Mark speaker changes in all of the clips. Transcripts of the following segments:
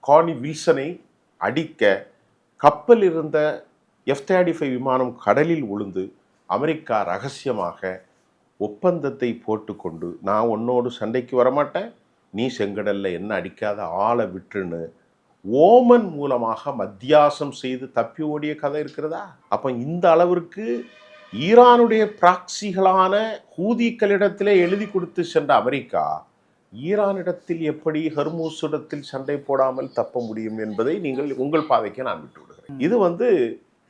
Speaker 1: Carney வில்சனை அடிக்க கப்பல் இருந்த F-35 விமானம் கடலில் விழுந்து அமெரிக்கா ரகசியமாக ஒப்பந்தத்தை போட்டுக்கொண்டு நான் உன்னோடு சண்டைக்கு வரமாட்டேன், நீ செங்கடல்ல என்ன அடிக்காத ஆளை விட்டுன்னு ஓமன் மூலமாக மத்தியாசம் செய்து தப்பி ஓடிய கதை இருக்கிறதா? அப்போ இந்த அளவிற்கு ஈரானுடைய பிராக்சிகளான ஹூதிக்களிடத்திலே எழுதி கொடுத்து சென்ற அமெரிக்கா ஈரானிடத்தில் எப்படி ஹர்மூஸிடத்தில் சண்டை போடாமல் தப்ப முடியும் என்பதை நீங்கள் உங்கள் பாதைக்கு நான் விட்டு விடுகிறேன். இது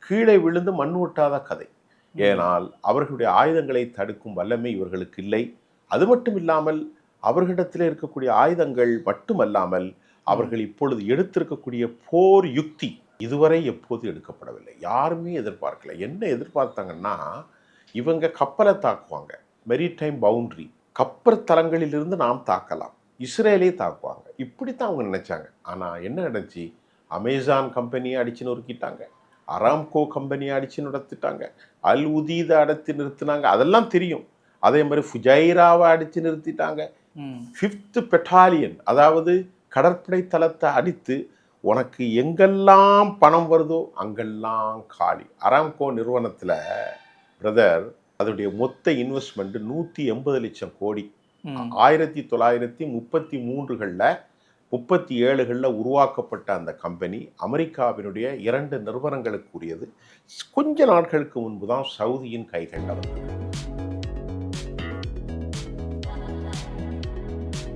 Speaker 1: கீழே விழுந்து மண் ஒட்டாத கதை. ஏனால் அவர்களுடைய ஆயுதங்களை தடுக்கும் வல்லமை இவர்களுக்கு இல்லை. அது மட்டும் இல்லாமல் அவர்களிடத்தில் இருக்கக்கூடிய ஆயுதங்கள் மட்டுமல்லாமல் அவர்கள் இப்பொழுது எடுத்திருக்கக்கூடிய போர் யுக்தி இதுவரை எப்போது எடுக்கப்படவில்லை. யாருமே எதிர்பார்க்கல. என்ன எதிர்பார்த்தாங்கன்னா, இவங்க கப்பலை தாக்குவாங்க, மெரிடைம் பவுண்டரி கப்பல் தளங்களிலிருந்து நாம் தாக்கலாம், இஸ்ரேலே தாக்குவாங்க, இப்படித்தான் அவங்க நினைச்சாங்க. ஆனால் என்ன நடந்துச்சு? அமேசான் கம்பெனியை அடிச்சு நொறுக்கிட்டாங்க, அராம்கோ கம்பெனியை அடிச்சு நடத்திட்டாங்க, அல் உதீதை அடித்து நிறுத்தினாங்க, அதெல்லாம் தெரியும். அதே மாதிரி ஃபுஜைராவை அடித்து நிறுத்திட்டாங்க. 5th பெட்டாலியன் அதாவது கடற்படை தளத்தை அடித்து உனக்கு எங்கெல்லாம் பணம் வருதோ அங்கெல்லாம் காலி. அராம்கோ நிறுவனத்தில் பிரதர் அதோடைய மொத்த இன்வெஸ்ட்மெண்ட் 180 லட்சம் கோடி. 1933களில் 37களில் உருவாக்கப்பட்ட அந்த கம்பெனி அமெரிக்காவினுடைய 2 நிறுவனங்களுக்கு உரியது. கொஞ்ச நாட்களுக்கு முன்பு தான் சவுதியின் கைகளில் வந்தது.